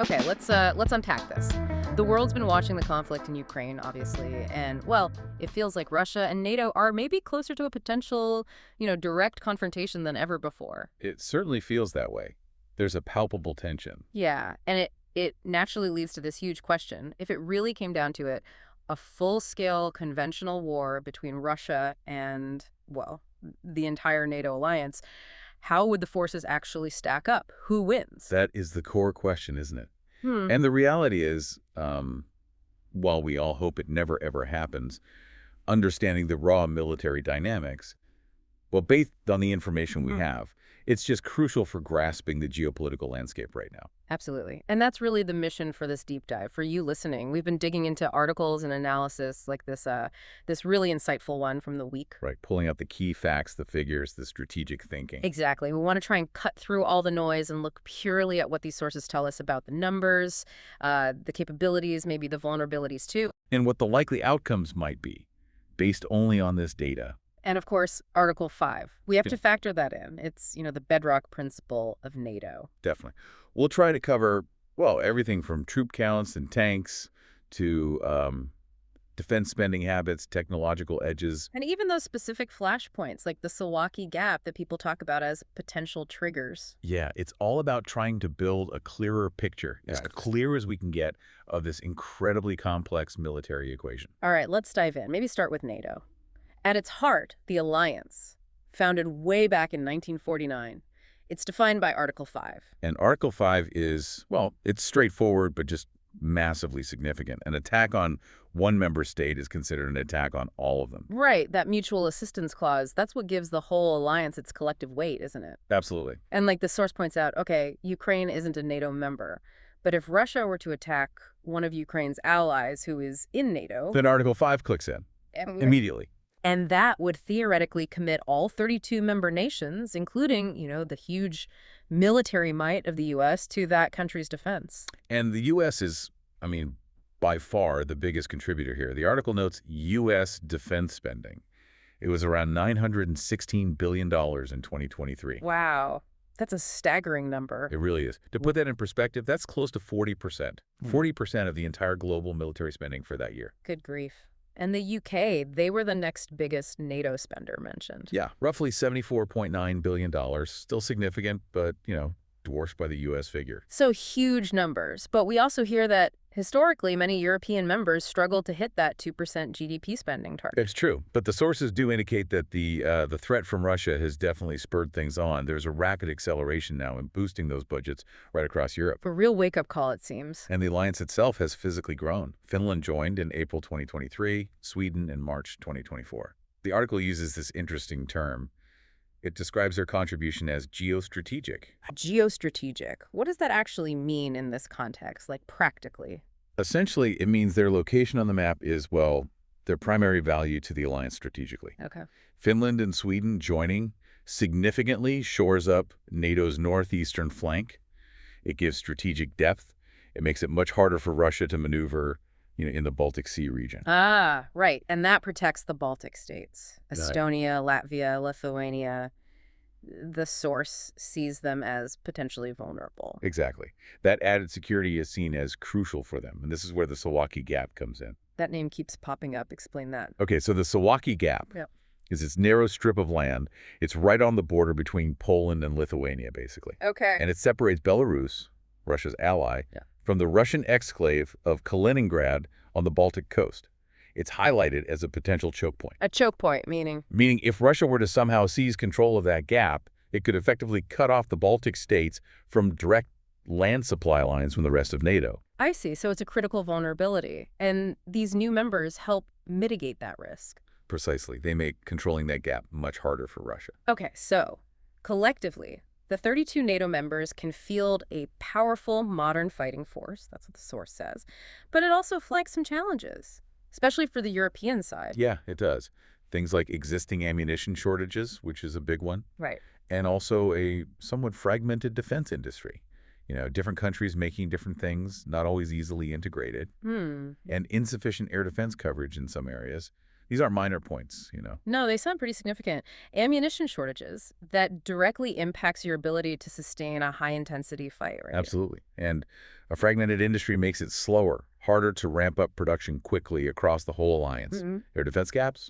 Okay, let's unpack this. The world's been watching the conflict in Ukraine, obviously, and well, it feels like Russia and NATO are maybe closer to a potential, direct confrontation than ever before. It certainly feels that way. There's a palpable tension. Yeah, and it naturally leads to this huge question. If it really came down to it, a full-scale conventional war between Russia and, well, the entire NATO alliance, how would the forces actually stack up? Who wins? That is the core question, isn't it? Hmm. And the reality is, while we all hope it never ever happens, understanding the raw military dynamics, well, based on the information we have, it's just crucial for grasping the geopolitical landscape right now. Absolutely. And that's really the mission for this deep dive. For you listening, we've been digging into articles and analysis like this really insightful one from the week. Right, pulling out the key facts, the figures, the strategic thinking. Exactly. We want to try and cut through all the noise and look purely at what these sources tell us about the numbers, the capabilities, maybe the vulnerabilities too. And what the likely outcomes might be, based only on this data. And of course, Article 5. We have Yeah. to factor that in. It's, the bedrock principle of NATO. Definitely. We'll try to cover, well, everything from troop counts and tanks to defense spending habits, technological edges. And even those specific flashpoints, like the Milwaukee Gap that people talk about as potential triggers. Yeah, it's all about trying to build a clearer picture, as Right. clear as we can get, of this incredibly complex military equation. All right, let's dive in. Maybe start with NATO. At its heart, the alliance, founded way back in 1949, it's defined by Article 5. And Article 5 is, well, it's straightforward, but just massively significant. An attack on one member state is considered an attack on all of them. Right, that mutual assistance clause, that's what gives the whole alliance its collective weight, isn't it? Absolutely. And like the source points out, okay, Ukraine isn't a NATO member, but if Russia were to attack one of Ukraine's allies who is in NATO, Then Article 5 clicks in immediately. and that would theoretically commit all 32 member nations, including, the huge military might of the U.S., to that country's defense. And the U.S. is, by far the biggest contributor here. The article notes U.S. defense spending. It was around $916 billion in 2023. Wow, that's a staggering number. It really is. To put that in perspective, that's close to 40%. 40% of the entire global military spending for that year. Good grief. And the UK, they were the next biggest NATO spender mentioned. Yeah, roughly $74.9 billion. Still significant, but, dwarfed by the U.S. figure. So huge numbers. But we also hear that historically, many European members struggled to hit that 2% GDP spending target. It's true, but the sources do indicate that the threat from Russia has definitely spurred things on. There's a rapid acceleration now in boosting those budgets right across Europe. A real wake-up call, it seems. And the alliance itself has physically grown. Finland joined in April 2023, Sweden in March 2024. The article uses this interesting term. It describes their contribution as geostrategic. Geostrategic. What does that actually mean in this context, like practically? Essentially, it means their location on the map is, well, their primary value to the alliance strategically. Okay. Finland and Sweden joining significantly shores up NATO's northeastern flank. It gives strategic depth. It makes it much harder for Russia to maneuver, in the Baltic Sea region. Ah, right. And that protects the Baltic states. Right. Estonia, Latvia, Lithuania. The source sees them as potentially vulnerable. Exactly. That added security is seen as crucial for them, and this is where the Milwaukee Gap comes in. That name keeps popping up. Explain that. Okay, so the Milwaukee Gap Yep. is this narrow strip of land. It's right on the border between Poland and Lithuania, basically. Okay. And it separates Belarus, Russia's ally, from the Russian exclave of Kaliningrad on the Baltic coast. It's highlighted as a potential choke point. A choke point, meaning? Meaning if Russia were to somehow seize control of that gap, it could effectively cut off the Baltic states from direct land supply lines from the rest of NATO. I see. So it's a critical vulnerability. And these new members help mitigate that risk. Precisely. They make controlling that gap much harder for Russia. Okay, so collectively, the 32 NATO members can field a powerful modern fighting force. That's what the source says. But it also flags some challenges, especially for the European side. Yeah, it does. Things like existing ammunition shortages, which is a big one, Right. and also a somewhat fragmented defense industry. Different countries making different things, not always easily integrated, and insufficient air defense coverage in some areas. These aren't minor points. No, they sound pretty significant. Ammunition shortages that directly impacts your ability to sustain a high-intensity fight, right? Absolutely. And a fragmented industry makes it slower, harder to ramp up production quickly across the whole alliance. Mm-hmm. There are defense gaps?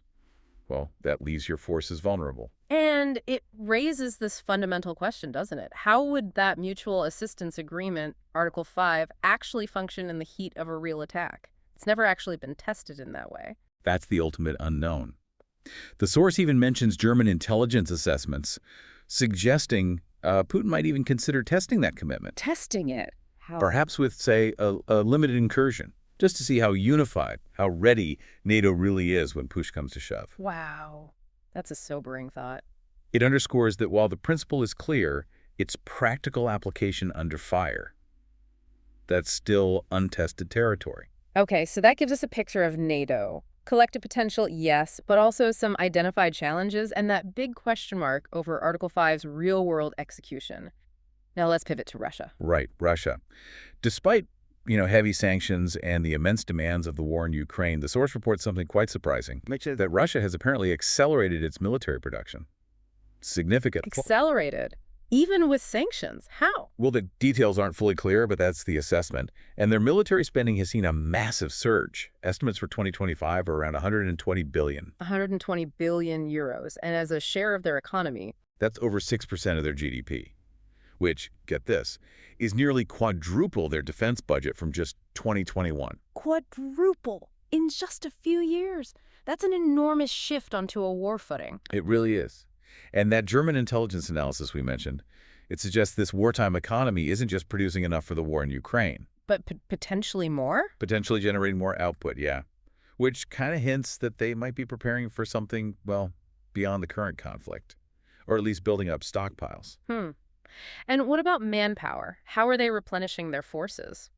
Well, that leaves your forces vulnerable. And it raises this fundamental question, doesn't it? How would that mutual assistance agreement, Article 5, actually function in the heat of a real attack? It's never actually been tested in that way. That's the ultimate unknown. The source even mentions German intelligence assessments, suggesting Putin might even consider testing that commitment. Testing it? How? Perhaps with, say, a limited incursion, just to see how unified, how ready NATO really is when push comes to shove. Wow. That's a sobering thought. It underscores that while the principle is clear, its practical application under fire, that's still untested territory. Okay, so that gives us a picture of NATO. Collective potential, yes, but also some identified challenges and that big question mark over Article 5's real-world execution. Now let's pivot to Russia. Right, Russia. Despite, heavy sanctions and the immense demands of the war in Ukraine, the source reports something quite surprising, that Russia has apparently accelerated its military production. Significant. Accelerated? Even with sanctions? How? Well, the details aren't fully clear, but that's the assessment. And their military spending has seen a massive surge. Estimates for 2025 are around 120 billion. 120 billion euros. And as a share of their economy, that's over 6% of their GDP, which, get this, is nearly quadruple their defense budget from just 2021. Quadruple in just a few years. That's an enormous shift onto a war footing. It really is. And that German intelligence analysis we mentioned, it suggests this wartime economy isn't just producing enough for the war in Ukraine. But potentially more? Potentially generating more output, yeah. Which kind of hints that they might be preparing for something, well, beyond the current conflict. Or at least building up stockpiles. And what about manpower? How are they replenishing their forces?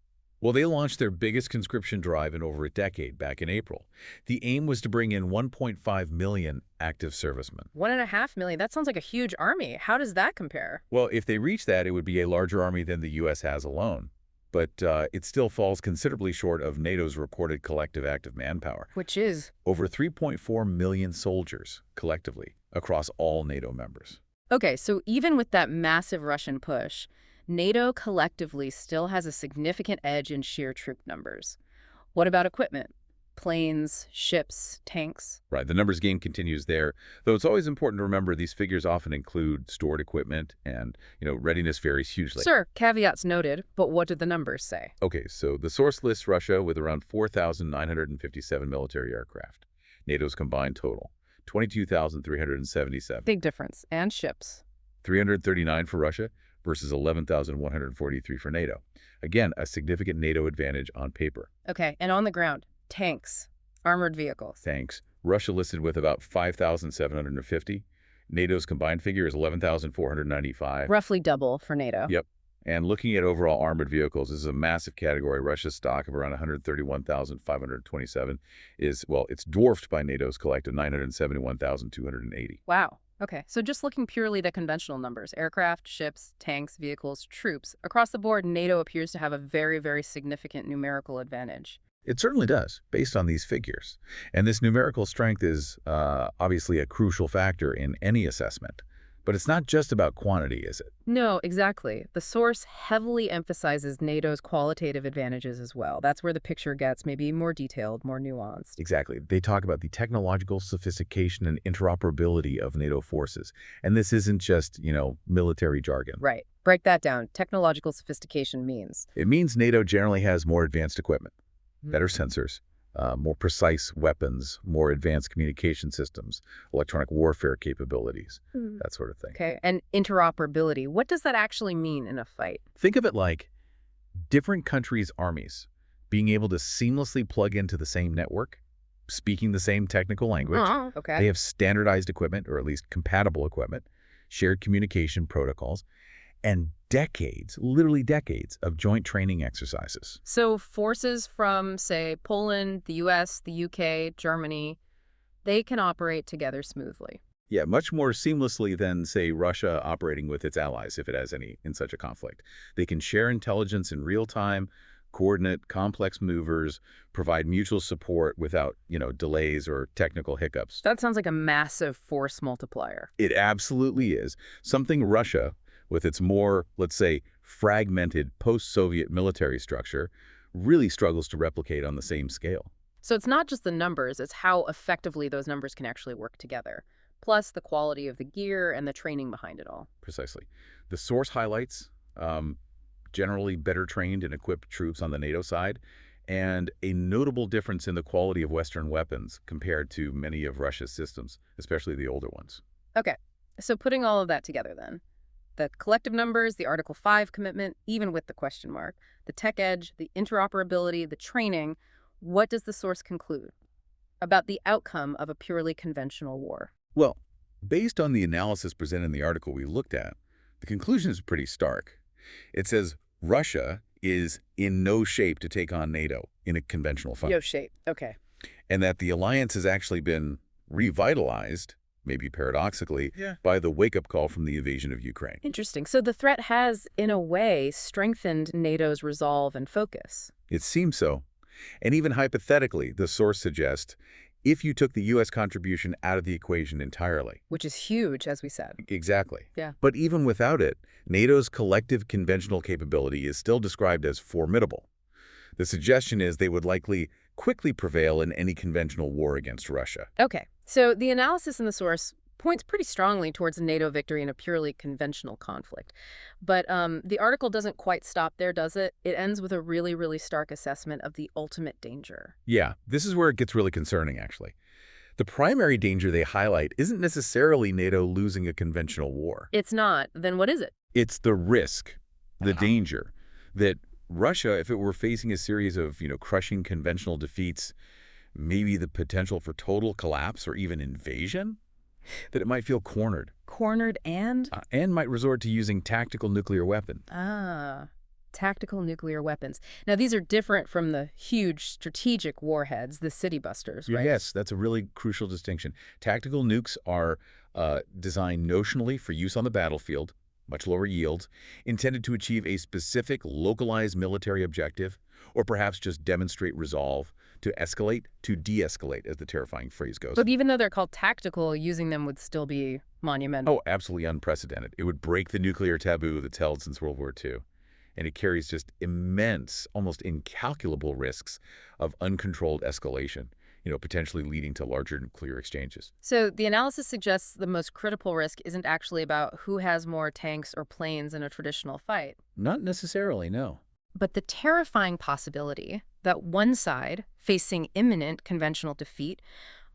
Well, they launched their biggest conscription drive in over a decade back in April. The aim was to bring in 1.5 million active servicemen. 1.5 million? That sounds like a huge army. How does that compare? Well, if they reach that, it would be a larger army than the U.S. has alone. But it still falls considerably short of NATO's reported collective active manpower. Which is? Over 3.4 million soldiers, collectively, across all NATO members. Okay, so even with that massive Russian push, NATO collectively still has a significant edge in sheer troop numbers. What about equipment? Planes, ships, tanks? Right, the numbers game continues there, though it's always important to remember these figures often include stored equipment and, readiness varies hugely. Sure, caveats noted, but what did the numbers say? Okay, so the source lists Russia with around 4,957 military aircraft. NATO's combined total, 22,377. Big difference. And ships? 339 for Russia versus 11,143 for NATO. Again, a significant NATO advantage on paper. Okay, and on the ground? Tanks, armored vehicles. Tanks. Russia listed with about 5,750. NATO's combined figure is 11,495. Roughly double for NATO. Yep. And looking at overall armored vehicles, this is a massive category. Russia's stock of around 131,527 is, well, it's dwarfed by NATO's collective 971,280. Wow. Okay, so just looking purely at the conventional numbers, aircraft, ships, tanks, vehicles, troops, across the board, NATO appears to have a very, very significant numerical advantage. It certainly does, based on these figures. And this numerical strength is obviously a crucial factor in any assessment. But it's not just about quantity, is it? No, exactly. The source heavily emphasizes NATO's qualitative advantages as well. That's where the picture gets maybe more detailed, more nuanced. Exactly. They talk about the technological sophistication and interoperability of NATO forces. And this isn't just, military jargon. Right. Break that down. Technological sophistication means? It means NATO generally has more advanced equipment, better sensors, more precise weapons, more advanced communication systems, electronic warfare capabilities, that sort of thing. Okay, and interoperability. What does that actually mean in a fight? Think of it like different countries' armies being able to seamlessly plug into the same network, speaking the same technical language. Okay. They have standardized equipment, or at least compatible equipment, shared communication protocols, and decades, literally decades, of joint training exercises. So forces from, say, Poland, the U.S., the U.K., Germany, they can operate together smoothly. Yeah, much more seamlessly than, say, Russia operating with its allies, if it has any, in such a conflict. They can share intelligence in real time, coordinate complex movers, provide mutual support without, delays or technical hiccups. That sounds like a massive force multiplier. It absolutely is. Something Russia, with its more, let's say, fragmented post-Soviet military structure, really struggles to replicate on the same scale. So it's not just the numbers, it's how effectively those numbers can actually work together. Plus the quality of the gear and the training behind it all. Precisely. The source highlights generally better trained and equipped troops on the NATO side, and a notable difference in the quality of Western weapons compared to many of Russia's systems, especially the older ones. Okay, so putting all of that together then. The collective numbers, the Article 5 commitment, even with the question mark, the tech edge, the interoperability, the training, what does the source conclude about the outcome of a purely conventional war? Well, based on the analysis presented in the article we looked at, the conclusion is pretty stark. It says Russia is in no shape to take on NATO in a conventional fight. No shape. Okay. And that the alliance has actually been revitalized, maybe paradoxically, by the wake-up call from the invasion of Ukraine. Interesting. So the threat has, in a way, strengthened NATO's resolve and focus. It seems so. And even hypothetically, the source suggests, if you took the U.S. contribution out of the equation entirely. Which is huge, as we said. Exactly. Yeah. But even without it, NATO's collective conventional capability is still described as formidable. The suggestion is they would likely quickly prevail in any conventional war against Russia. Okay. So the analysis in the source points pretty strongly towards a NATO victory in a purely conventional conflict. But the article doesn't quite stop there, does it? It ends with a really, really stark assessment of the ultimate danger. Yeah, this is where it gets really concerning, actually. The primary danger they highlight isn't necessarily NATO losing a conventional war. It's not. Then what is it? It's the risk, the danger, that Russia, if it were facing a series of, crushing conventional defeats, maybe the potential for total collapse or even invasion, that it might feel cornered. Cornered and? And might resort to using tactical nuclear weapons. Tactical nuclear weapons. Now, these are different from the huge strategic warheads, the city busters, right? Yes, that's a really crucial distinction. Tactical nukes are designed notionally for use on the battlefield, much lower yields, intended to achieve a specific localized military objective, or perhaps just demonstrate resolve to escalate, to de-escalate, as the terrifying phrase goes. But even though they're called tactical, using them would still be monumental. Oh, absolutely unprecedented. It would break the nuclear taboo that's held since World War II. And it carries just immense, almost incalculable risks of uncontrolled escalation, potentially leading to larger nuclear exchanges. So the analysis suggests the most critical risk isn't actually about who has more tanks or planes in a traditional fight. Not necessarily, no. But the terrifying possibility that one side, facing imminent conventional defeat,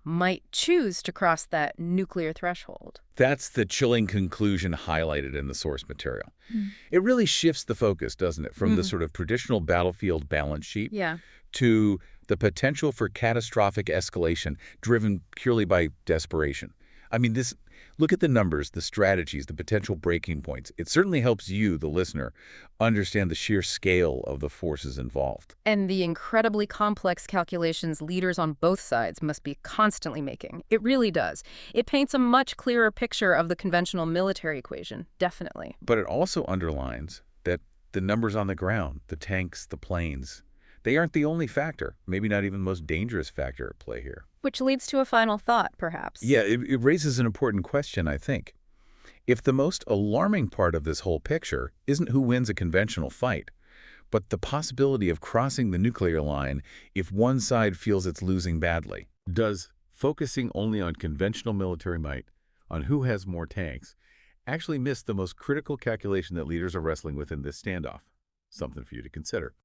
might choose to cross that nuclear threshold. That's the chilling conclusion highlighted in the source material. It really shifts the focus, doesn't it, from the sort of traditional battlefield balance sheet to the potential for catastrophic escalation driven purely by desperation. I mean, look at the numbers, the strategies, the potential breaking points. It certainly helps you, the listener, understand the sheer scale of the forces involved. And the incredibly complex calculations leaders on both sides must be constantly making. It really does. It paints a much clearer picture of the conventional military equation, definitely. But it also underlines that the numbers on the ground, the tanks, the planes, they aren't the only factor, maybe not even the most dangerous factor at play here. Which leads to a final thought, perhaps. Yeah, it raises an important question, I think. If the most alarming part of this whole picture isn't who wins a conventional fight, but the possibility of crossing the nuclear line if one side feels it's losing badly, does focusing only on conventional military might, on who has more tanks, actually miss the most critical calculation that leaders are wrestling with in this standoff? Something for you to consider.